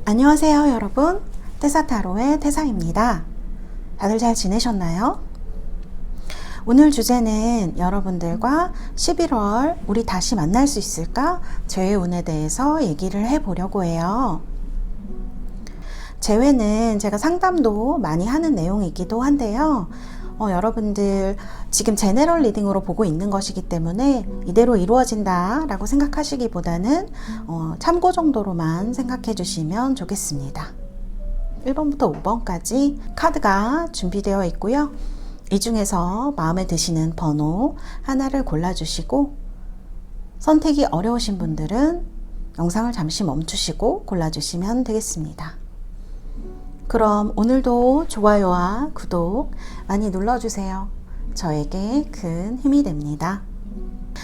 안녕하세요 여러분, 테사타로의 테사입니다. 다들 잘 지내셨나요? 오늘 주제는 여러분들과 11월 우리 다시 만날 수 있을까? 재회운에 대해서 얘기를 해보려고 해요. 재회는 제가 상담도 많이 하는 내용이기도 한데요. 여러분들 지금 제너럴 리딩으로 보고 있는 것이기 때문에 이대로 이루어진다 라고 생각하시기보다는 참고 정도로만 생각해 주시면 좋겠습니다. 1번부터 5번까지 카드가 준비되어 있고요. 이 중에서 마음에 드시는 번호 하나를 골라주시고, 선택이 어려우신 분들은 영상을 잠시 멈추시고 골라주시면 되겠습니다. 그럼 오늘도 좋아요와 구독 많이 눌러주세요. 저에게 큰 힘이 됩니다.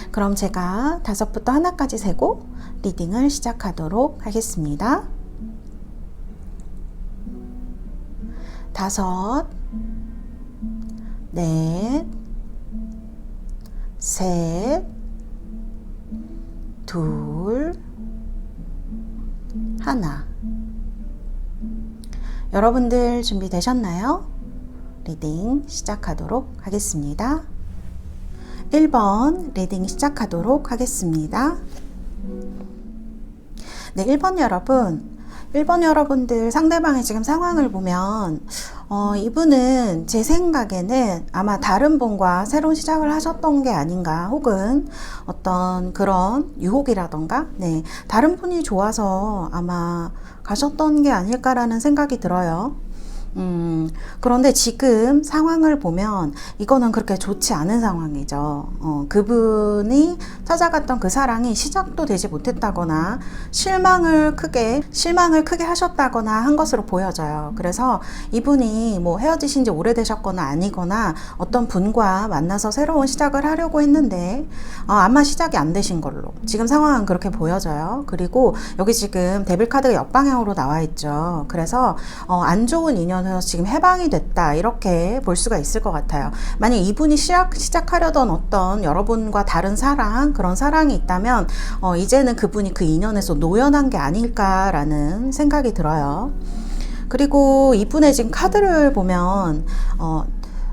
그럼 제가 5부터 하나까지 세고 리딩을 시작하도록 하겠습니다. 5, 넷, 셋, 둘, 하나. 여러분들 준비되셨나요? 리딩 시작하도록 하겠습니다. 1번 리딩 시작하도록 하겠습니다. 네, 1번 여러분들 상대방의 지금 상황을 보면 이분은 제 생각에는 아마 다른 분과 새로운 시작을 하셨던 게 아닌가, 혹은 어떤 그런 유혹이라던가 다른 분이 좋아서 아마 가셨던 게 아닐까라는 생각이 들어요. 그런데 지금 상황을 보면 이거는 그렇게 좋지 않은 상황이죠. 그분이 찾아갔던 그 사랑이 시작도 되지 못했다거나 실망을 크게 하셨다거나 한 것으로 보여져요. 그래서 이분이 뭐 헤어지신 지 오래되셨거나 아니거나 어떤 분과 만나서 새로운 시작을 하려고 했는데 아마 시작이 안 되신 걸로 지금 상황은 그렇게 보여져요. 그리고 여기 지금 데빌 카드가 역방향으로 나와 있죠. 그래서 안 좋은 인연 지금 해방이 됐다, 이렇게 볼 수가 있을 것 같아요. 만약 이분이 시작하려던 어떤 여러분과 다른 사랑, 그런 사랑이 있다면 이제는 그분이 그 인연에서 노연한 게 아닐까라는 생각이 들어요. 그리고 이분의 지금 카드를 보면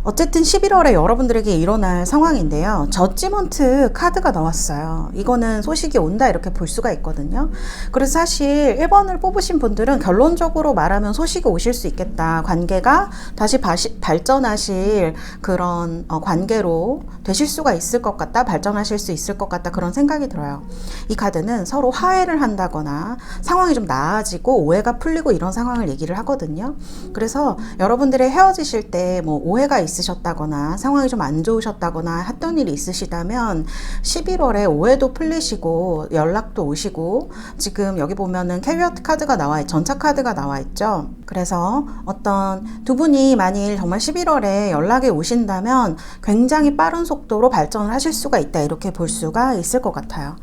어쨌든 11월에 여러분들에게 일어날 상황인데요. 저지먼트 카드가 나왔어요. 이거는 소식이 온다, 이렇게 볼 수가 있거든요. 그래서 사실 1번을 뽑으신 분들은 결론적으로 말하면 소식이 오실 수 있겠다. 관계가 다시 발전하실 그런 관계로 되실 수가 있을 것 같다. 발전하실 수 있을 것 같다. 그런 생각이 들어요. 이 카드는 서로 화해를 한다거나 상황이 좀 나아지고 오해가 풀리고 이런 상황을 얘기를 하거든요. 그래서 여러분들이 헤어지실 때 뭐 오해가 있으셨다거나 상황이 좀 안 좋으셨다거나 했던 일이 있으시다면 11월에 오해도 풀리시고 연락도 오시고, 지금 여기 보면은 캐리어트 카드가 전차 카드가 나와 있죠. 그래서 어떤 두 분이 만일 정말 11월에 연락이 오신다면 굉장히 빠른 속도로 발전을 하실 수가 있다, 이렇게 볼 수가 있을 것 같아요.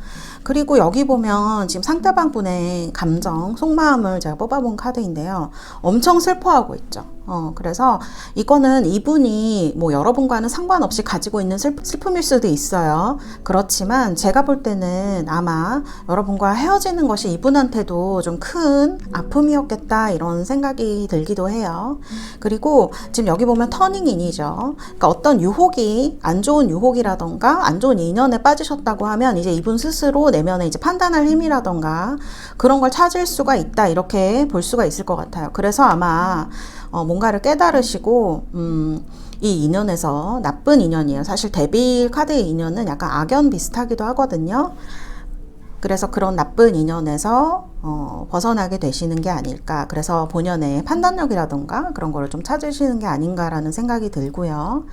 그리고 여기 보면 지금 상대방 분의 감정, 속마음을 제가 뽑아본 카드인데요. 엄청 슬퍼하고 있죠. 그래서 이거는 이분이 뭐 여러분과는 상관없이 가지고 있는 슬픔일 수도 있어요. 그렇지만 제가 볼 때는 아마 여러분과 헤어지는 것이 이분한테도 좀 큰 아픔이었겠다, 이런 생각이 들기도 해요. 그리고 지금 여기 보면 터닝인이죠. 그러니까 어떤 유혹이, 안 좋은 유혹이라던가 안 좋은 인연에 빠지셨다고 하면 이제 이분 스스로 내면에 이제 판단할 힘이라던가 그런 걸 찾을 수가 있다, 이렇게 볼 수가 있을 것 같아요. 그래서 아마 뭔가를 깨달으시고 이 인연에서, 나쁜 인연이에요. 사실 데빌 카드의 인연은 약간 악연 비슷하기도 하거든요. 그래서 그런 나쁜 인연에서 벗어나게 되시는 게 아닐까. 그래서 본연의 판단력이라던가 그런 거를 좀 찾으시는 게 아닌가라는 생각이 들고요.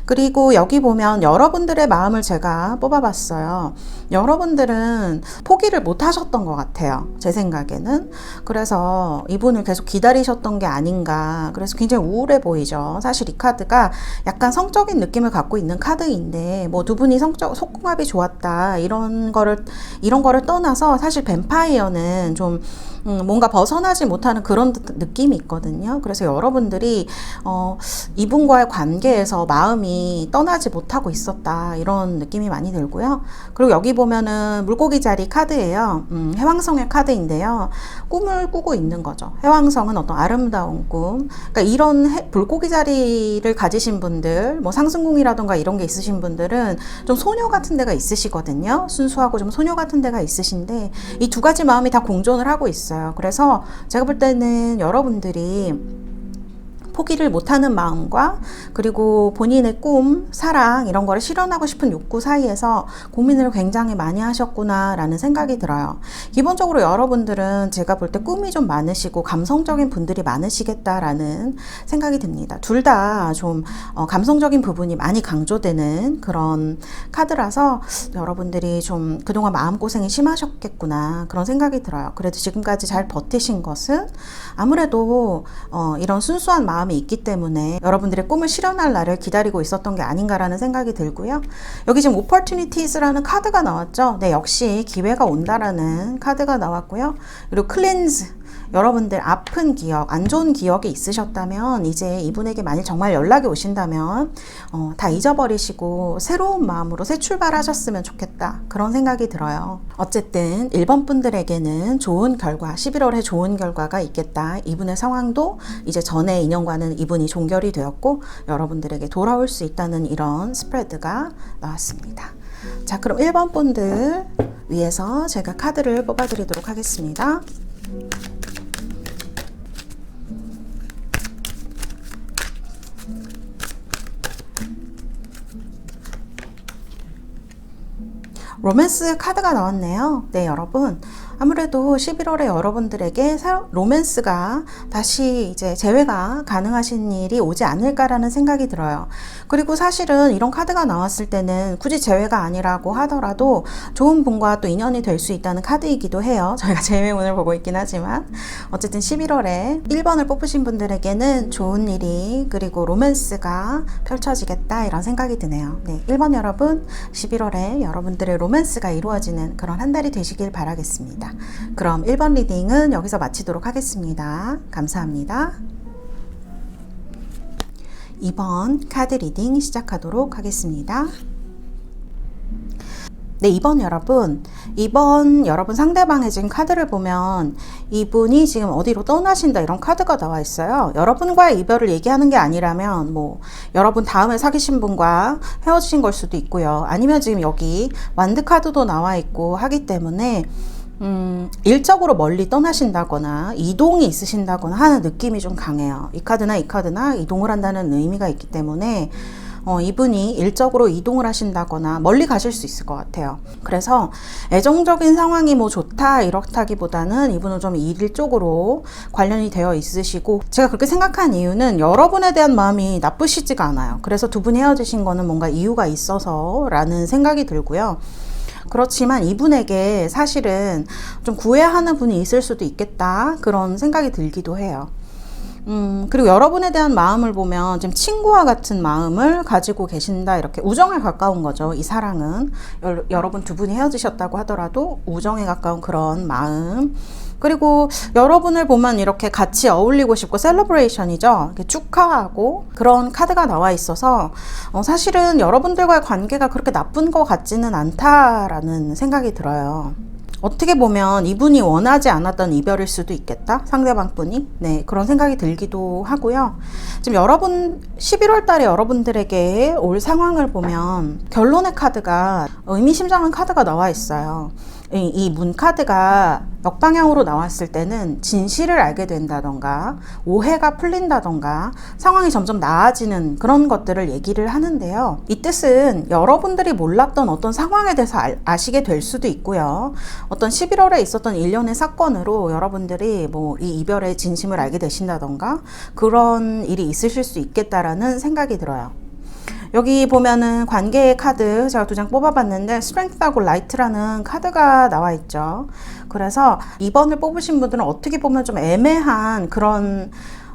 그리고 여기 보면 여러분들의 마음을 제가 뽑아봤어요. 여러분들은 포기를 못 하셨던 것 같아요, 제 생각에는. 그래서 이분을 계속 기다리셨던 게 아닌가. 그래서 굉장히 우울해 보이죠. 사실 이 카드가 약간 성적인 느낌을 갖고 있는 카드인데, 뭐 두 분이 속궁합이 좋았다, 이런 거를 떠나서 사실 뱀파이어는 좀 뭔가 벗어나지 못하는 그런 느낌이 있거든요. 그래서 여러분들이 이분과의 관계에서 마음이 떠나지 못하고 있었다, 이런 느낌이 많이 들고요. 그리고 여기 보면은 물고기 자리 카드예요. 해왕성의 카드인데요. 꿈을 꾸고 있는 거죠. 해왕성은 어떤 아름다운 꿈. 그러니까 이런 물고기 자리를 가지신 분들, 뭐 상승궁이라던가 이런 게 있으신 분들은 좀 소녀 같은 데가 있으시거든요. 순수하고 좀 소녀 같은 데가 있으신데 이 두 가지 마음이 다 공존을 하고 있어요. 그래서 제가 볼 때는 여러분들이 포기를 못하는 마음과 그리고 본인의 꿈, 사랑 이런 거를 실현하고 싶은 욕구 사이에서 고민을 굉장히 많이 하셨구나 라는 생각이 들어요. 기본적으로 여러분들은 제가 볼 때 꿈이 좀 많으시고 감성적인 분들이 많으시겠다라는 생각이 듭니다. 둘 다 좀 감성적인 부분이 많이 강조되는 그런 카드라서 여러분들이 좀 그동안 마음고생이 심하셨겠구나, 그런 생각이 들어요. 그래도 지금까지 잘 버티신 것은 아무래도 이런 순수한 마음이 있기 때문에 여러분들의 꿈을 실현할 날을 기다리고 있었던 게 아닌가라는 생각이 들고요. 여기 지금 opportunities라는 카드가 나왔죠. 네, 역시 기회가 온다라는 카드가 나왔고요. 그리고 cleanse, 여러분들 아픈 기억, 안 좋은 기억이 있으셨다면 이제 이분에게 만일 정말 연락이 오신다면 다 잊어버리시고 새로운 마음으로 새 출발하셨으면 좋겠다, 그런 생각이 들어요. 어쨌든 1번 분들에게는 좋은 결과, 11월에 좋은 결과가 있겠다. 이분의 상황도 이제 전의 인연과는 이분이 종결이 되었고 여러분들에게 돌아올 수 있다는 이런 스프레드가 나왔습니다. 자, 그럼 1번 분들 위해서 제가 카드를 뽑아드리도록 하겠습니다. 로맨스 카드가 나왔네요. 네, 여러분. 아무래도 11월에 여러분들에게 로맨스가 다시 이제 재회가 가능하신 일이 오지 않을까라는 생각이 들어요. 그리고 사실은 이런 카드가 나왔을 때는 굳이 재회가 아니라고 하더라도 좋은 분과 또 인연이 될 수 있다는 카드이기도 해요. 저희가 재회운을 보고 있긴 하지만 어쨌든 11월에 1번을 뽑으신 분들에게는 좋은 일이 그리고 로맨스가 펼쳐지겠다, 이런 생각이 드네요. 네, 1번 여러분, 11월에 여러분들의 로맨스가 이루어지는 그런 한 달이 되시길 바라겠습니다. 그럼 1번 리딩은 여기서 마치도록 하겠습니다. 감사합니다. 2번 카드 리딩 시작하도록 하겠습니다. 네, 2번 여러분 상대방의 지금 카드를 보면 이분이 지금 어디로 떠나신다, 이런 카드가 나와 있어요. 여러분과의 이별을 얘기하는 게 아니라면 뭐 여러분 다음에 사귀신 분과 헤어지신 걸 수도 있고요. 아니면 지금 여기 완드 카드도 나와 있고 하기 때문에 일적으로 멀리 떠나신다거나 이동이 있으신다거나 하는 느낌이 좀 강해요. 이 카드나 이동을 한다는 의미가 있기 때문에 이분이 일적으로 이동을 하신다거나 멀리 가실 수 있을 것 같아요. 그래서 애정적인 상황이 뭐 좋다 이렇다기보다는 이분은 좀 일 쪽으로 관련이 되어 있으시고, 제가 그렇게 생각한 이유는 여러분에 대한 마음이 나쁘시지가 않아요. 그래서 두 분이 헤어지신 거는 뭔가 이유가 있어서 라는 생각이 들고요. 그렇지만 이분에게 사실은 좀 구해야 하는 분이 있을 수도 있겠다, 그런 생각이 들기도 해요. 그리고 여러분에 대한 마음을 보면 지금 친구와 같은 마음을 가지고 계신다, 이렇게 우정에 가까운 거죠. 이 사랑은 여러분 두 분이 헤어지셨다고 하더라도 우정에 가까운 그런 마음. 그리고 여러분을 보면 이렇게 같이 어울리고 싶고 셀러브레이션이죠. 이렇게 축하하고 그런 카드가 나와 있어서 사실은 여러분들과의 관계가 그렇게 나쁜 것 같지는 않다라는 생각이 들어요. 어떻게 보면 이분이 원하지 않았던 이별일 수도 있겠다, 상대방 분이. 네, 그런 생각이 들기도 하고요. 지금 11월 달에 여러분들에게 올 상황을 보면 결론의 카드가 의미심장한 카드가 나와 있어요. 이 문 카드가 역방향으로 나왔을 때는 진실을 알게 된다던가 오해가 풀린다던가 상황이 점점 나아지는 그런 것들을 얘기를 하는데요. 이 뜻은 여러분들이 몰랐던 어떤 상황에 대해서 아시게 될 수도 있고요. 어떤 11월에 있었던 일련의 사건으로 여러분들이 뭐 이 이별의 진심을 알게 되신다던가 그런 일이 있으실 수 있겠다라는 생각이 들어요. 여기 보면은 관계의 카드 제가 2장 뽑아봤는데 스트렝스하고 라이트라는 카드가 나와 있죠. 그래서 2번을 뽑으신 분들은 어떻게 보면 좀 애매한 그런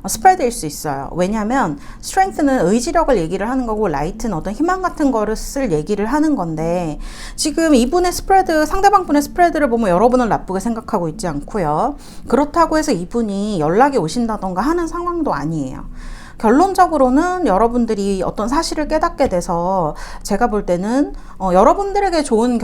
스프레드일 수 있어요. 왜냐하면 스트렝스는 의지력을 얘기를 하는 거고 라이트는 어떤 희망 같은 거를 쓸 얘기를 하는 건데, 지금 이분의 스프레드, 상대방 분의 스프레드를 보면 여러분을 나쁘게 생각하고 있지 않고요. 그렇다고 해서 이분이 연락이 오신다던가 하는 상황도 아니에요. 결론적으로는 여러분들이 어떤 사실을 깨닫게 돼서 제가 볼 때는 여러분들에게 좋은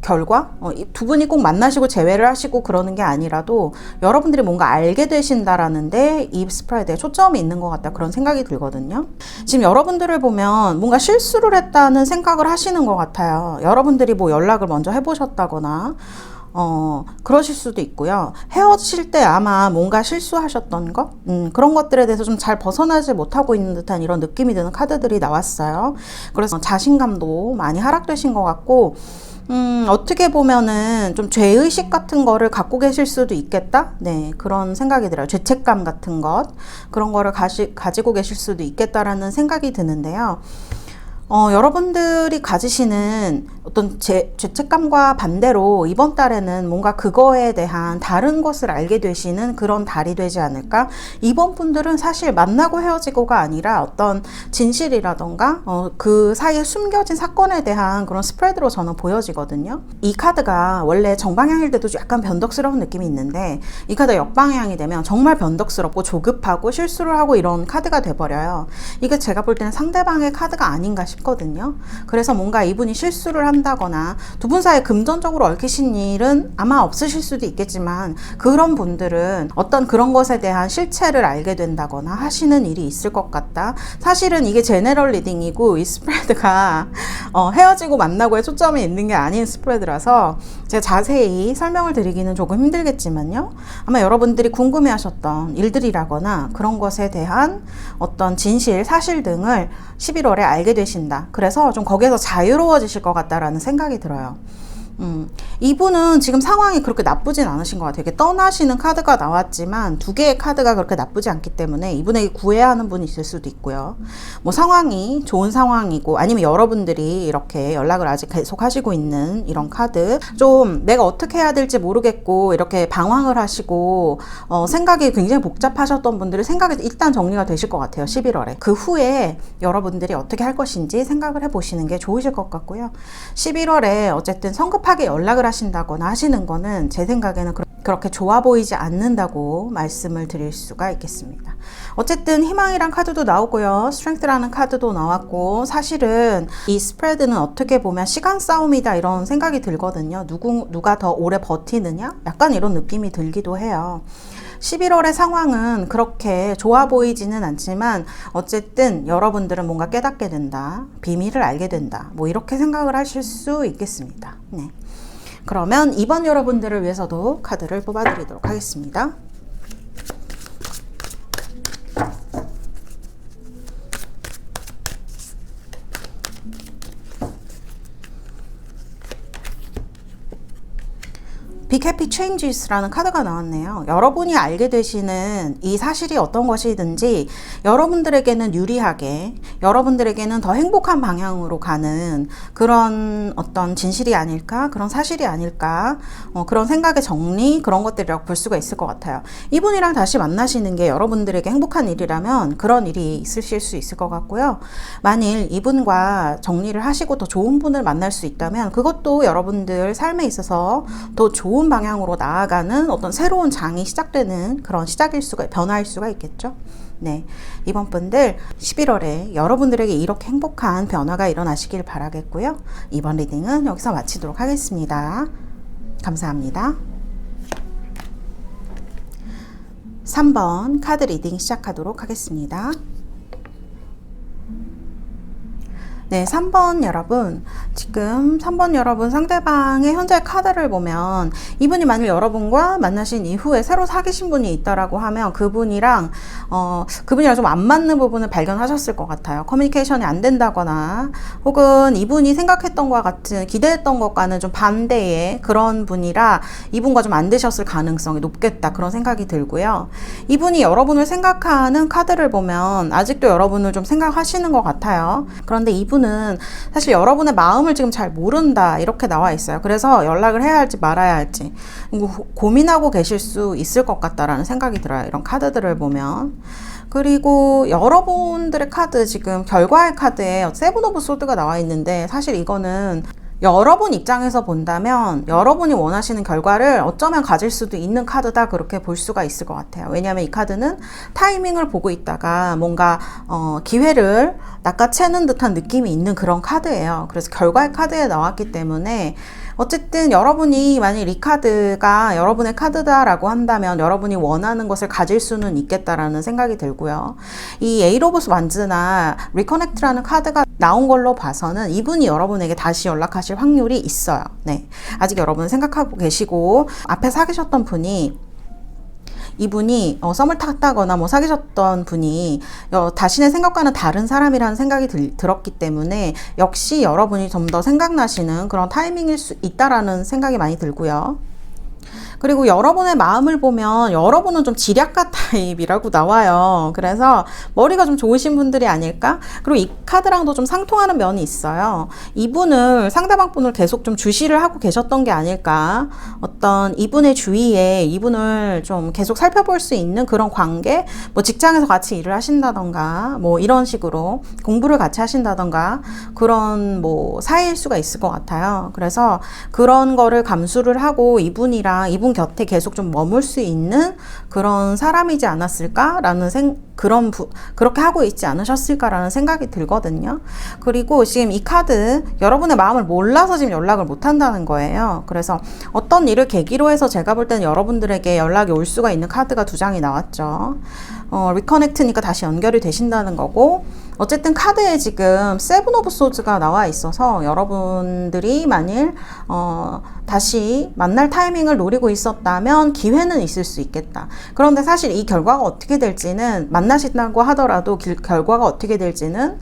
결과? 두 분이 꼭 만나시고 재회를 하시고 그러는 게 아니라도 여러분들이 뭔가 알게 되신다라는데 이 스프레드에 초점이 있는 것 같다, 그런 생각이 들거든요. 지금 여러분들을 보면 뭔가 실수를 했다는 생각을 하시는 것 같아요. 여러분들이 뭐 연락을 먼저 해보셨다거나 그러실 수도 있고요. 헤어질 때 아마 뭔가 실수하셨던 것? 그런 것들에 대해서 좀 잘 벗어나지 못하고 있는 듯한 이런 느낌이 드는 카드들이 나왔어요. 그래서 자신감도 많이 하락되신 것 같고, 어떻게 보면은 좀 죄의식 같은 거를 갖고 계실 수도 있겠다? 네, 그런 생각이 들어요. 죄책감 같은 것, 그런 거를 가지고 계실 수도 있겠다라는 생각이 드는데요. 여러분들이 가지시는 어떤 죄책감과 반대로 이번 달에는 뭔가 그거에 대한 다른 것을 알게 되시는 그런 달이 되지 않을까? 이번 분들은 사실 만나고 헤어지고가 아니라 어떤 진실이라던가 그 사이에 숨겨진 사건에 대한 그런 스프레드로 저는 보여지거든요. 이 카드가 원래 정방향일 때도 약간 변덕스러운 느낌이 있는데 이 카드가 역방향이 되면 정말 변덕스럽고 조급하고 실수를 하고 이런 카드가 돼버려요. 이게 제가 볼 때는 상대방의 카드가 아닌가 싶거든요. 그래서 뭔가 이분이 실수를 한다거나 두 분 사이에 금전적으로 얽히신 일은 아마 없으실 수도 있겠지만, 그런 분들은 어떤 그런 것에 대한 실체를 알게 된다거나 하시는 일이 있을 것 같다. 사실은 이게 제너럴 리딩이고 이 스프레드가 헤어지고 만나고에 초점이 있는 게 아닌 스프레드라서 제가 자세히 설명을 드리기는 조금 힘들겠지만요, 아마 여러분들이 궁금해하셨던 일들이라거나 그런 것에 대한 어떤 진실, 사실 등을 11월에 알게 되신다. 그래서 좀 거기에서 자유로워지실 것 같다라는 생각이 들어요. 이분은 지금 상황이 그렇게 나쁘진 않으신 것 같아요. 이렇게 떠나시는 카드가 나왔지만 두 개의 카드가 그렇게 나쁘지 않기 때문에 이분에게 구애야 하는 분이 있을 수도 있고요. 뭐 상황이 좋은 상황이고, 아니면 여러분들이 이렇게 연락을 아직 계속 하시고 있는 이런 카드, 좀 내가 어떻게 해야 될지 모르겠고 이렇게 방황을 하시고 생각이 굉장히 복잡하셨던 분들이 생각이 일단 정리가 되실 것 같아요. 11월에 그 후에 여러분들이 어떻게 할 것인지 생각을 해보시는 게 좋으실 것 같고요. 11월에 어쨌든 성급하게 연락을 하신다거나 하시는 거는 제 생각에는 그렇게 좋아 보이지 않는다고 말씀을 드릴 수가 있겠습니다. 어쨌든 희망이란 카드도 나오고요, 스트렝스라는 카드도 나왔고, 사실은 이 스프레드는 어떻게 보면 시간 싸움이다 이런 생각이 들거든요. 누가 더 오래 버티느냐? 약간 이런 느낌이 들기도 해요. 11월의 상황은 그렇게 좋아 보이지는 않지만 어쨌든 여러분들은 뭔가 깨닫게 된다, 비밀을 알게 된다, 뭐 이렇게 생각을 하실 수 있겠습니다. 네. 그러면 이번 여러분들을 위해서도 카드를 뽑아드리도록 하겠습니다. Big Happy Changes라는 카드가 나왔네요. 여러분이 알게 되시는 이 사실이 어떤 것이든지 여러분들에게는 유리하게, 여러분들에게는 더 행복한 방향으로 가는 그런 어떤 진실이 아닐까, 그런 사실이 아닐까, 그런 생각의 정리, 그런 것들이라고 볼 수가 있을 것 같아요. 이분이랑 다시 만나시는 게 여러분들에게 행복한 일이라면 그런 일이 있으실 수 있을 것 같고요. 만일 이분과 정리를 하시고 더 좋은 분을 만날 수 있다면 그것도 여러분들 삶에 있어서 더 좋은 방향으로 나아가는 어떤 새로운 장이 시작되는 그런 변화일 수가 있겠죠. 네, 이번 분들 11월에 여러분들에게 이렇게 행복한 변화가 일어나시길 바라겠고요. 이번 리딩은 여기서 마치도록 하겠습니다. 감사합니다. 3번 카드 리딩 시작하도록 하겠습니다. 네, 3번 여러분, 지금 3번 여러분 상대방의 현재 카드를 보면 이분이 만일 여러분과 만나신 이후에 새로 사귀신 분이 있다라고 하면 그분이랑 좀 안 맞는 부분을 발견하셨을 것 같아요. 커뮤니케이션이 안 된다거나 혹은 이분이 생각했던 것과 같은, 기대했던 것과는 좀 반대의 그런 분이라 이분과 좀 안 되셨을 가능성이 높겠다, 그런 생각이 들고요. 이분이 여러분을 생각하는 카드를 보면 아직도 여러분을 좀 생각하시는 것 같아요. 그런데 이분 이분은 사실 여러분의 마음을 지금 잘 모른다 이렇게 나와 있어요. 그래서 연락을 해야 할지 말아야 할지 고민하고 계실 수 있을 것 같다라는 생각이 들어요. 이런 카드들을 보면. 그리고 여러분들의 카드, 지금 결과의 카드에 세븐 오브 소드가 나와 있는데, 사실 이거는 여러분 입장에서 본다면 여러분이 원하시는 결과를 어쩌면 가질 수도 있는 카드다, 그렇게 볼 수가 있을 것 같아요. 왜냐하면 이 카드는 타이밍을 보고 있다가 뭔가 기회를 낚아채는 듯한 느낌이 있는 그런 카드예요. 그래서 결과의 카드에 나왔기 때문에 어쨌든 여러분이 만약 이 카드가 여러분의 카드다라고 한다면 여러분이 원하는 것을 가질 수는 있겠다라는 생각이 들고요. 이 에이트 오브 완즈나 리커넥트라는 카드가 나온 걸로 봐서는 이분이 여러분에게 다시 연락하실 확률이 있어요. 네, 아직 여러분 생각하고 계시고 앞에 사귀셨던 분이, 이분이 썸을 탔다거나 뭐 사귀셨던 분이 자신의 생각과는 다른 사람이라는 생각이 들었기 때문에 역시 여러분이 좀 더 생각나시는 그런 타이밍일 수 있다라는 생각이 많이 들고요. 그리고 여러분의 마음을 보면 여러분은 좀 지략가 타입이라고 나와요. 그래서 머리가 좀 좋으신 분들이 아닐까? 그리고 이 카드랑도 좀 상통하는 면이 있어요. 이분을, 상대방 분을 계속 좀 주시를 하고 계셨던 게 아닐까? 어떤 이분의 주위에 이분을 좀 계속 살펴볼 수 있는 그런 관계, 뭐 직장에서 같이 일을 하신다던가 뭐 이런 식으로 공부를 같이 하신다던가 그런 뭐 사이일 수가 있을 것 같아요. 그래서 그런 거를 감수를 하고 이분 곁에 계속 좀 머물 수 있는 그런 사람이지 않았을까라는 그렇게 하고 있지 않으셨을까라는 생각이 들거든요. 그리고 지금 이 카드, 여러분의 마음을 몰라서 지금 연락을 못 한다는 거예요. 그래서 어떤 일을 계기로 해서 제가 볼 때는 여러분들에게 연락이 올 수가 있는 카드가 두 장이 나왔죠. 리커넥트니까 다시 연결이 되신다는 거고, 어쨌든 카드에 지금 세븐 오브 소드가 나와 있어서 여러분들이 만일 다시 만날 타이밍을 노리고 있었다면 기회는 있을 수 있겠다. 그런데 사실 이 결과가 어떻게 될지는, 만나신다고 하더라도 결과가 어떻게 될지는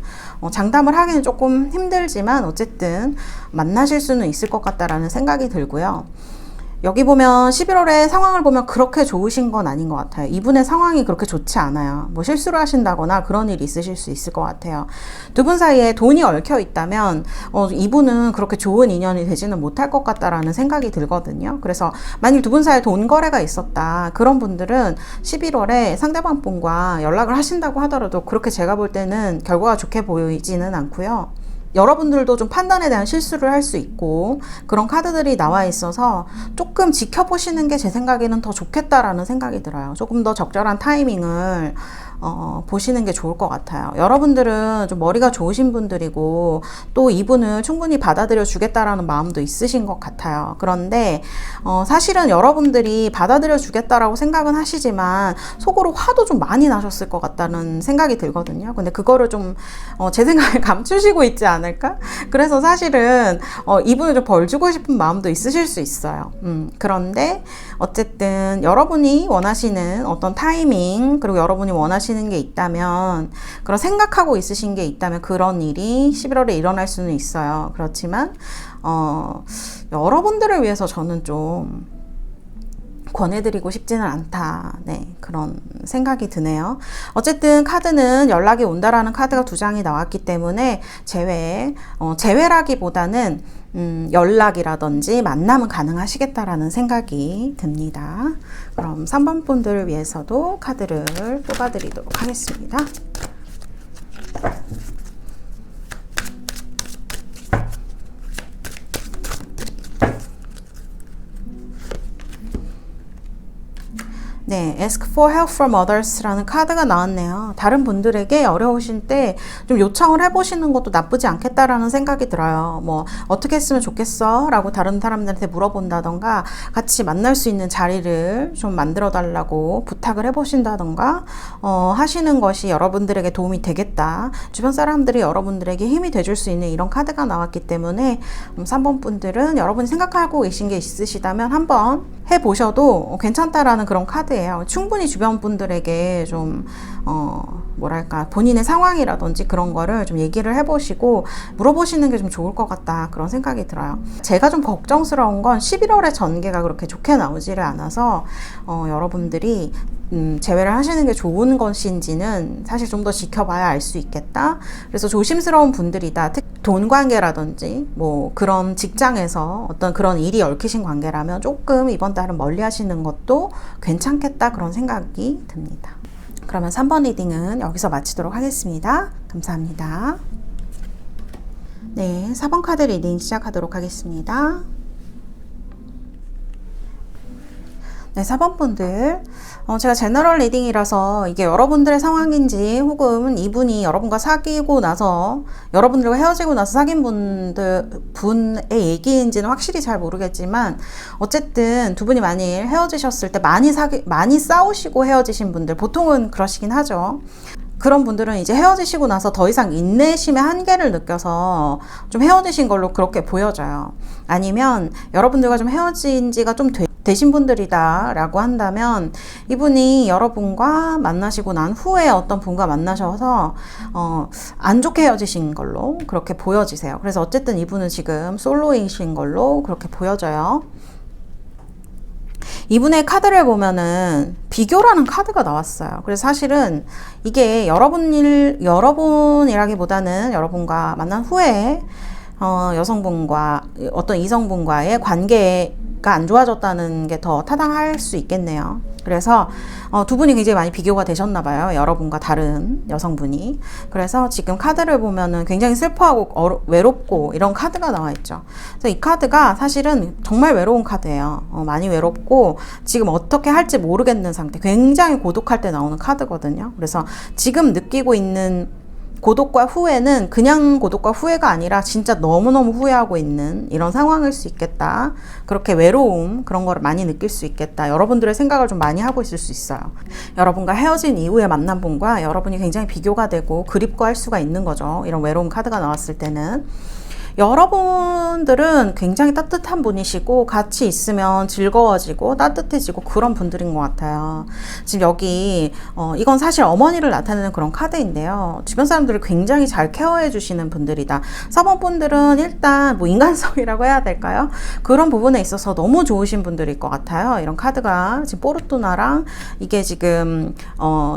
장담을 하기는 조금 힘들지만 어쨌든 만나실 수는 있을 것 같다라는 생각이 들고요. 여기 보면 11월에 상황을 보면 그렇게 좋으신 건 아닌 것 같아요. 이분의 상황이 그렇게 좋지 않아요. 뭐 실수를 하신다거나 그런 일이 있으실 수 있을 것 같아요. 두 분 사이에 돈이 얽혀 있다면 이분은 그렇게 좋은 인연이 되지는 못할 것 같다라는 생각이 들거든요. 그래서 만일 두 분 사이에 돈 거래가 있었다, 그런 분들은 11월에 상대방 분과 연락을 하신다고 하더라도 그렇게 제가 볼 때는 결과가 좋게 보이지는 않고요. 여러분들도 좀 판단에 대한 실수를 할 수 있고 그런 카드들이 나와 있어서 조금 지켜보시는 게 제 생각에는 더 좋겠다라는 생각이 들어요. 조금 더 적절한 타이밍을 보시는 게 좋을 것 같아요. 여러분들은 좀 머리가 좋으신 분들이고 또 이분을 충분히 받아들여 주겠다라는 마음도 있으신 것 같아요. 그런데 사실은 여러분들이 받아들여 주겠다라고 생각은 하시지만 속으로 화도 좀 많이 나셨을 것 같다는 생각이 들거든요. 근데 그거를 좀 제 생각에 감추시고 있지 않을까? 그래서 사실은 이분을 좀 벌 주고 싶은 마음도 있으실 수 있어요. 그런데 어쨌든 여러분이 원하시는 어떤 타이밍, 그리고 여러분이 원하시는 게 있다면, 그런 생각하고 있으신 게 있다면 그런 일이 11월에 일어날 수는 있어요. 그렇지만 여러분들을 위해서 저는 좀 권해드리고 싶지는 않다. 네, 그런 생각이 드네요. 어쨌든 카드는 연락이 온다라는 카드가 두 장이 나왔기 때문에 재회라기보다는 연락이라든지 만남은 가능하시겠다라는 생각이 듭니다. 그럼 3번 분들을 위해서도 카드를 뽑아드리도록 하겠습니다. 네, Ask for help from others라는 카드가 나왔네요. 다른 분들에게 어려우실 때 좀 요청을 해보시는 것도 나쁘지 않겠다라는 생각이 들어요. 뭐 어떻게 했으면 좋겠어? 라고 다른 사람들한테 물어본다던가, 같이 만날 수 있는 자리를 좀 만들어 달라고 부탁을 해보신다던가 하시는 것이 여러분들에게 도움이 되겠다. 주변 사람들이 여러분들에게 힘이 돼줄 수 있는 이런 카드가 나왔기 때문에 3번 분들은 여러분이 생각하고 계신 게 있으시다면 한번 해보셔도 괜찮다라는 그런 카드예요. 충분히 주변 분들에게 좀 뭐랄까, 본인의 상황이라든지 그런 거를 좀 얘기를 해보시고 물어보시는 게 좀 좋을 것 같다, 그런 생각이 들어요. 제가 좀 걱정스러운 건 11월에 전개가 그렇게 좋게 나오지를 않아서 여러분들이 제외를 하시는 게 좋은 것인지는 사실 좀 더 지켜봐야 알 수 있겠다. 그래서 조심스러운 분들이다. 돈 관계라든지 뭐 그런 직장에서 어떤 그런 일이 얽히신 관계라면 조금 이번 달은 멀리 하시는 것도 괜찮겠다, 그런 생각이 듭니다. 그러면 3번 리딩은 여기서 마치도록 하겠습니다. 감사합니다. 네, 4번 카드 리딩 시작하도록 하겠습니다. 네, 4번 분들, 제가 제너럴 리딩이라서 이게 여러분들의 상황인지 혹은 이분이 여러분과 사귀고 나서 여러분들과 헤어지고 나서 사귄 분의 얘기인지는 확실히 잘 모르겠지만, 어쨌든 두 분이 만일 헤어지셨을 때 많이 싸우시고 헤어지신 분들, 보통은 그러시긴 하죠. 그런 분들은 이제 헤어지시고 나서 더 이상 인내심의 한계를 느껴서 좀 헤어지신 걸로 그렇게 보여져요. 아니면 여러분들과 좀 헤어진 지가 좀 되신 분들이다 라고 한다면, 이분이 여러분과 만나시고 난 후에 어떤 분과 만나셔서 안 좋게 헤어지신 걸로 그렇게 보여지세요. 그래서 어쨌든 이분은 지금 솔로이신 걸로 그렇게 보여져요. 이분의 카드를 보면은 비교라는 카드가 나왔어요. 그래서 사실은 이게 여러분이라기보다는 여러분과 만난 후에 여성분과 어떤 이성분과의 관계가 안 좋아졌다는 게 더 타당할 수 있겠네요. 그래서 두 분이 굉장히 많이 비교가 되셨나 봐요. 여러분과 다른 여성분이. 그래서 지금 카드를 보면은 굉장히 슬퍼하고 외롭고 이런 카드가 나와 있죠. 그래서 이 카드가 사실은 정말 외로운 카드예요. 많이 외롭고 지금 어떻게 할지 모르겠는 상태, 굉장히 고독할 때 나오는 카드거든요. 그래서 지금 느끼고 있는 고독과 후회는 그냥 고독과 후회가 아니라 진짜 너무너무 후회하고 있는 이런 상황일 수 있겠다. 그렇게 외로움, 그런 거를 많이 느낄 수 있겠다. 여러분들의 생각을 좀 많이 하고 있을 수 있어요. 여러분과 헤어진 이후에 만난 분과 여러분이 굉장히 비교가 되고 그립고 할 수가 있는 거죠. 이런 외로움 카드가 나왔을 때는. 여러분들은 굉장히 따뜻한 분이시고 같이 있으면 즐거워지고 따뜻해지고 그런 분들인 것 같아요. 지금 여기 이건 사실 어머니를 나타내는 그런 카드인데요. 주변 사람들을 굉장히 잘 케어해 주시는 분들이다. 4번 분들은 일단 뭐 인간성이라고 해야 될까요? 그런 부분에 있어서 너무 좋으신 분들일 것 같아요. 이런 카드가 지금 포르투나랑 이게 지금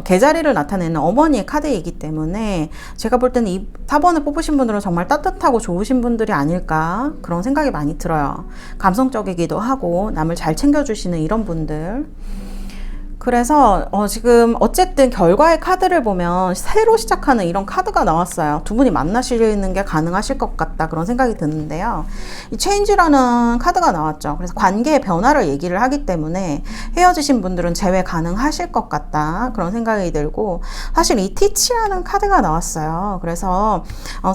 개자리를 나타내는 어머니의 카드이기 때문에 제가 볼 때는 이 4번을 뽑으신 분들은 정말 따뜻하고 좋으신 분들이 아닐까, 그런 생각이 많이 들어요. 감성적이기도 하고 남을 잘 챙겨주시는 이런 분들. 그래서 지금 어쨌든 결과의 카드를 보면 새로 시작하는 이런 카드가 나왔어요. 두 분이 만나시는 게 가능하실 것 같다, 그런 생각이 드는데요. 이 체인지라는 카드가 나왔죠. 그래서 관계의 변화를 얘기를 하기 때문에 헤어지신 분들은 재회 가능하실 것 같다, 그런 생각이 들고, 사실 이 티치라는 카드가 나왔어요. 그래서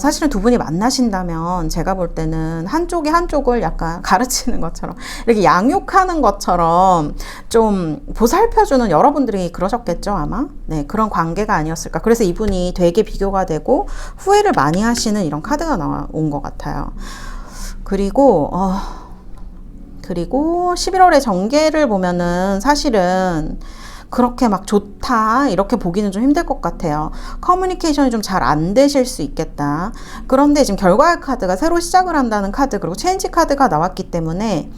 사실은 두 분이 만나신다면 제가 볼 때는 한쪽이 한쪽을 약간 가르치는 것처럼, 이렇게 양육하는 것처럼 좀 보살펴주는, 여러분들이 그러셨겠죠 아마. 네, 그런 관계가 아니었을까. 그래서 이분이 되게 비교가 되고 후회를 많이 하시는 이런 카드가 나온 것 같아요. 그리고 11월의 전개를 보면은 사실은 그렇게 막 좋다 이렇게 보기는 좀 힘들 것 같아요. 커뮤니케이션이 좀 잘 안 되실 수 있겠다. 그런데 지금 결과의 카드가 새로 시작을 한다는 카드, 그리고 체인지 카드가 나왔기 때문에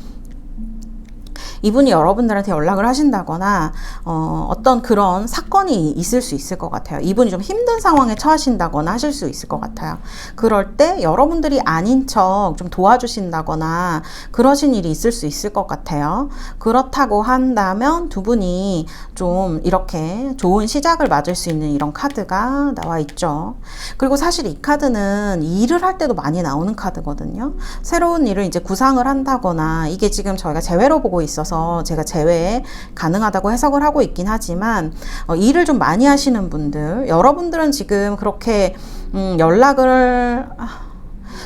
이분이 여러분들한테 연락을 하신다거나 어떤 그런 사건이 있을 수 있을 것 같아요. 이분이 좀 힘든 상황에 처하신다거나 하실 수 있을 것 같아요. 그럴 때 여러분들이 아닌 척 좀 도와주신다거나 그러신 일이 있을 수 있을 것 같아요. 그렇다고 한다면 두 분이 좀 이렇게 좋은 시작을 맞을 수 있는 이런 카드가 나와 있죠. 그리고 사실 이 카드는 일을 할 때도 많이 나오는 카드거든요. 새로운 일을 이제 구상을 한다거나, 이게 지금 저희가 재회로 보고 있어서 제가 재회 가능하다고 해석을 하고 있긴 하지만, 일을 좀 많이 하시는 분들, 여러분들은 지금 그렇게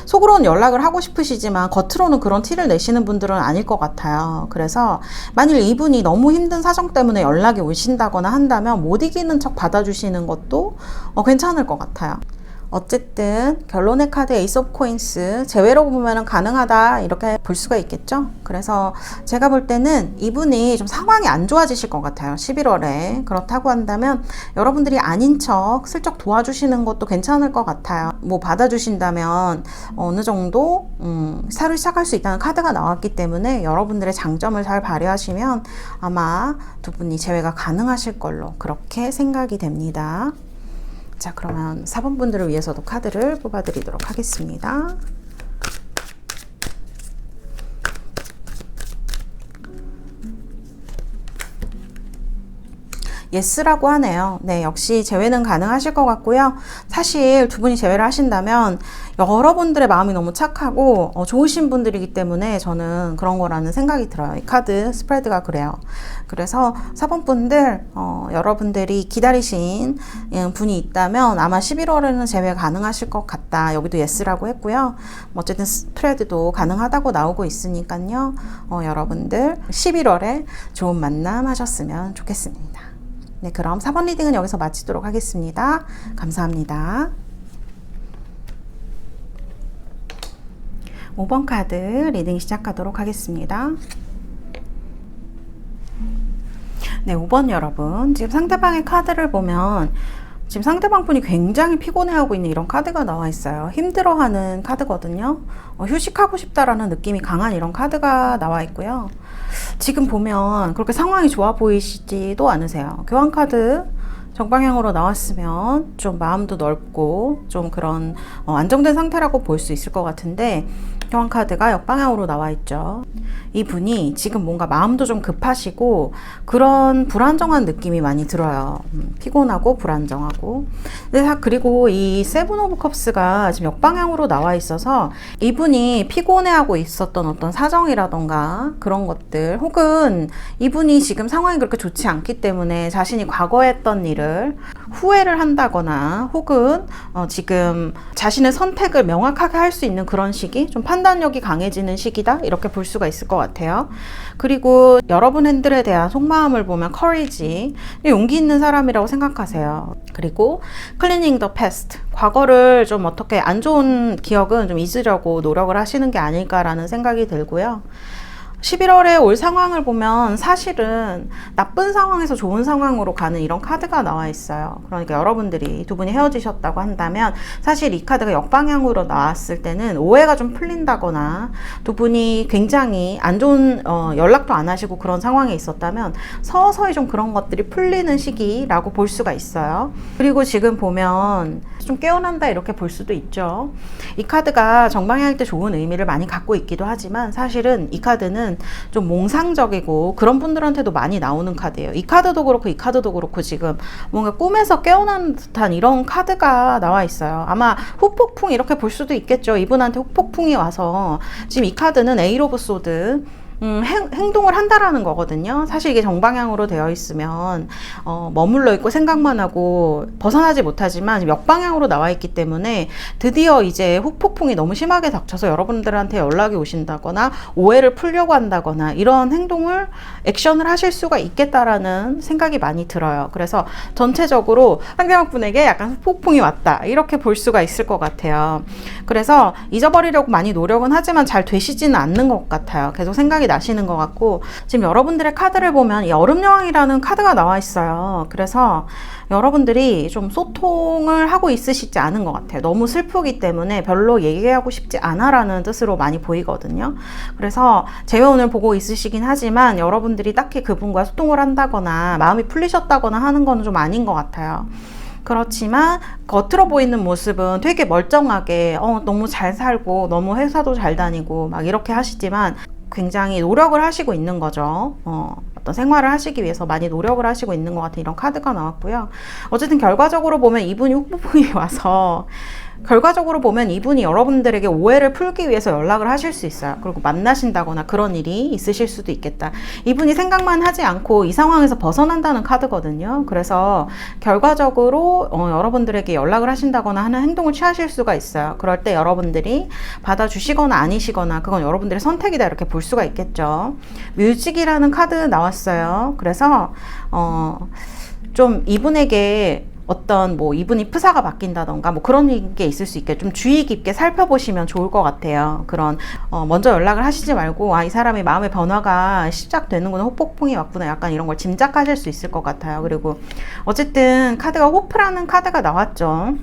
속으로는 연락을 하고 싶으시지만 겉으로는 그런 티를 내시는 분들은 아닐 것 같아요. 그래서 만일 이분이 너무 힘든 사정 때문에 연락이 오신다거나 한다면 못 이기는 척 받아주시는 것도 괜찮을 것 같아요. 어쨌든 결론의 카드 에이스 오브 코인스, 재회로 보면 가능하다 이렇게 볼 수가 있겠죠. 그래서 제가 볼 때는 이분이 좀 상황이 안 좋아지실 것 같아요, 11월에. 그렇다고 한다면 여러분들이 아닌 척 슬쩍 도와주시는 것도 괜찮을 것 같아요. 뭐 받아주신다면 어느 정도 새로 시작할 수 있다는 카드가 나왔기 때문에 여러분들의 장점을 잘 발휘하시면 아마 두 분이 재회가 가능하실 걸로 그렇게 생각이 됩니다. 자, 그러면 4번 분들을 위해서도 카드를 뽑아드리도록 하겠습니다. 예스라고 하네요. 네, 역시 재회는 가능하실 것 같고요. 사실 두 분이 재회를 하신다면 여러분들의 마음이 너무 착하고 좋으신 분들이기 때문에 저는 그런 거라는 생각이 들어요. 이 카드 스프레드가 그래요. 그래서 4번 분들 여러분들이 기다리신 분이 있다면 아마 11월에는 재회 가능하실 것 같다. 여기도 예스라고 했고요. 어쨌든 스프레드도 가능하다고 나오고 있으니까요. 여러분들 11월에 좋은 만남 하셨으면 좋겠습니다. 네, 그럼 4번 리딩은 여기서 마치도록 하겠습니다. 감사합니다. 5번 카드 리딩 시작하도록 하겠습니다. 네, 5번 여러분. 지금 상대방의 카드를 보면 지금 상대방 분이 굉장히 피곤해하고 있는 이런 카드가 나와 있어요. 힘들어하는 카드거든요. 휴식하고 싶다라는 느낌이 강한 이런 카드가 나와 있고요. 지금 보면 그렇게 상황이 좋아 보이시지도 않으세요. 교환 카드 정방향으로 나왔으면 좀 마음도 넓고 좀 그런 안정된 상태라고 볼 수 있을 것 같은데 교환 카드가 역방향으로 나와 있죠. 이분이 지금 뭔가 마음도 좀 급하시고 그런 불안정한 느낌이 많이 들어요. 피곤하고 불안정하고. 그리고 이 세븐 오브 컵스가 지금 역방향으로 나와 있어서 이분이 피곤해하고 있었던 어떤 사정이라던가 그런 것들, 혹은 이분이 지금 상황이 그렇게 좋지 않기 때문에 자신이 과거에 했던 일을 후회를 한다거나, 혹은 지금 자신의 선택을 명확하게 할 수 있는 그런 시기, 좀 판단력이 강해지는 시기다, 이렇게 볼 수가 있을 것 같아요. 그리고 여러분 핸들에 대한 속마음을 보면 커리지, 용기 있는 사람이라고 생각하세요. 그리고 클리닝 더 패스트, 과거를 좀 어떻게 안 좋은 기억은 좀 잊으려고 노력을 하시는 게 아닐까라는 생각이 들고요. 11월에 올 상황을 보면 사실은 나쁜 상황에서 좋은 상황으로 가는 이런 카드가 나와 있어요. 그러니까 여러분들이 두 분이 헤어지셨다고 한다면 사실 이 카드가 역방향으로 나왔을 때는 오해가 좀 풀린다거나 두 분이 굉장히 안 좋은 연락도 안 하시고 그런 상황에 있었다면 서서히 좀 그런 것들이 풀리는 시기라고 볼 수가 있어요. 그리고 지금 보면 좀 깨어난다 이렇게 볼 수도 있죠. 이 카드가 정방향일 때 좋은 의미를 많이 갖고 있기도 하지만 사실은 이 카드는 좀 몽상적이고 그런 분들한테도 많이 나오는 카드예요. 이 카드도 그렇고 이 카드도 그렇고 지금 뭔가 꿈에서 깨어나는 듯한 이런 카드가 나와 있어요. 아마 후폭풍 이렇게 볼 수도 있겠죠. 이분한테 후폭풍이 와서 지금 이 카드는 에이트 오브 소드, 행동을 한다라는 거거든요. 사실 이게 정방향으로 되어 있으면 머물러 있고 생각만 하고 벗어나지 못하지만 지금 역방향으로 나와 있기 때문에 드디어 이제 후폭풍이 너무 심하게 닥쳐서 여러분들한테 연락이 오신다거나 오해를 풀려고 한다거나 이런 행동을 액션을 하실 수가 있겠다라는 생각이 많이 들어요. 그래서 전체적으로 상대방 분에게 약간 후폭풍이 왔다 이렇게 볼 수가 있을 것 같아요. 그래서 잊어버리려고 많이 노력은 하지만 잘 되시지는 않는 것 같아요. 계속 생각이 나시는 것 같고, 지금 여러분들의 카드를 보면 이 얼음여왕이라는 카드가 나와 있어요. 그래서 여러분들이 좀 소통을 하고 있으시지 않은 것 같아요. 너무 슬프기 때문에 별로 얘기하고 싶지 않아 라는 뜻으로 많이 보이거든요. 그래서 재회운을 보고 있으시긴 하지만 여러분들이 딱히 그분과 소통을 한다거나 마음이 풀리셨다거나 하는 건 좀 아닌 것 같아요. 그렇지만 겉으로 보이는 모습은 되게 멀쩡하게 너무 잘 살고 너무 회사도 잘 다니고 막 이렇게 하시지만 굉장히 노력을 하시고 있는 거죠. 어떤 생활을 하시기 위해서 많이 노력을 하시고 있는 것 같은 이런 카드가 나왔고요. 어쨌든 결과적으로 보면 이분이 후폭풍이 와서 결과적으로 보면 이분이 여러분들에게 오해를 풀기 위해서 연락을 하실 수 있어요. 그리고 만나신다거나 그런 일이 있으실 수도 있겠다. 이분이 생각만 하지 않고 이 상황에서 벗어난다는 카드거든요. 그래서 결과적으로 여러분들에게 연락을 하신다거나 하는 행동을 취하실 수가 있어요. 그럴 때 여러분들이 받아주시거나 아니시거나 그건 여러분들의 선택이다 이렇게 볼 수가 있겠죠. 뮤직이라는 카드 나왔어요. 그래서 좀 이분에게 어떤 이분이 프사가 바뀐다던가 그런 게 있을 수 있게 좀 주의 깊게 살펴보시면 좋을 것 같아요. 그런 먼저 연락을 하시지 말고 이 사람의 마음의 변화가 시작되는구나, 후폭풍이 왔구나, 약간 이런 걸 짐작하실 수 있을 것 같아요. 그리고 어쨌든 카드가 호프라는 카드가 나왔죠.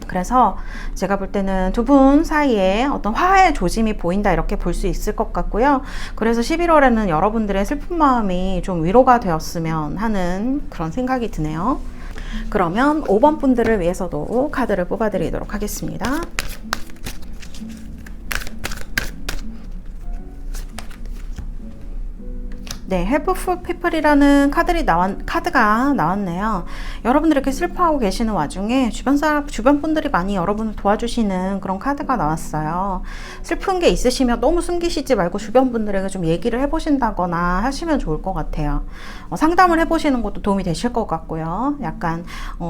그래서 제가 볼 때는 두 분 사이에 어떤 화해의 조짐이 보인다 이렇게 볼 수 있을 것 같고요. 그래서 11월에는 여러분들의 슬픈 마음이 좀 위로가 되었으면 하는 그런 생각이 드네요. 그러면 5번 분들을 위해서도 카드를 뽑아드리도록 하겠습니다. 네, Helpful People이라는 카드가 나왔네요. 여러분들이 이렇게 슬퍼하고 계시는 와중에 주변 분들이 많이 여러분을 도와주시는 그런 카드가 나왔어요. 슬픈 게 있으시면 너무 숨기시지 말고 주변 분들에게 좀 얘기를 해보신다거나 하시면 좋을 것 같아요. 상담을 해보시는 것도 도움이 되실 것 같고요. 약간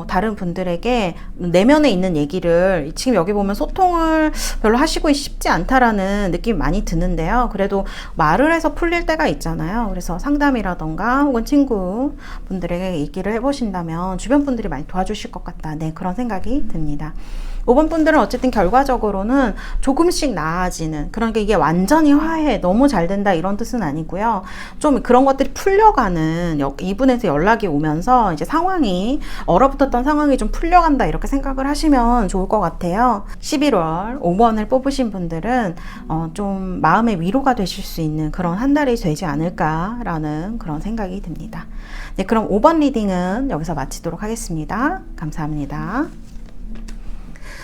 다른 분들에게 내면에 있는 얘기를 지금 여기 보면 소통을 별로 하시고 싶지 않다라는 느낌이 많이 드는데요. 그래도 말을 해서 풀릴 때가 있잖아요. 그래서 상담이라던가 혹은 친구분들에게 얘기를 해보신다면 주변 분들이 많이 도와주실 것 같다. 네, 그런 생각이 듭니다. 5번 분들은 어쨌든 결과적으로는 조금씩 나아지는, 그러니까 이게 완전히 화해, 너무 잘 된다 이런 뜻은 아니고요. 좀 그런 것들이 풀려가는, 이분에서 연락이 오면서 이제 상황이, 얼어붙었던 상황이 좀 풀려간다 이렇게 생각을 하시면 좋을 것 같아요. 11월 5번을 뽑으신 분들은 좀 마음의 위로가 되실 수 있는 그런 한 달이 되지 않을까라는 그런 생각이 듭니다. 네, 그럼 5번 리딩은 여기서 마치도록 하겠습니다. 감사합니다.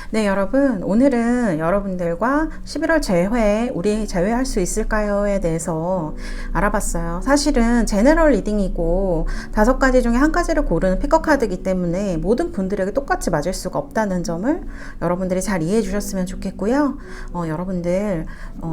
네, 여러분, 오늘은 여러분들과 11월 재회, 우리 재회할 수 있을까요에 대해서 알아봤어요. 사실은 제너럴 리딩이고 5가지 중에 한 가지를 고르는 픽업 카드이기 때문에 모든 분들에게 똑같이 맞을 수가 없다는 점을 여러분들이 잘 이해해 주셨으면 좋겠고요. 여러분들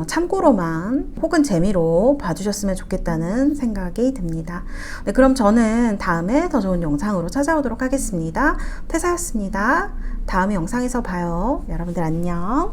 참고로만 혹은 재미로 봐주셨으면 좋겠다는 생각이 듭니다. 네, 그럼 저는 다음에 더 좋은 영상으로 찾아오도록 하겠습니다. 태사였습니다. 다음 영상에서 봐요. 여러분들 안녕.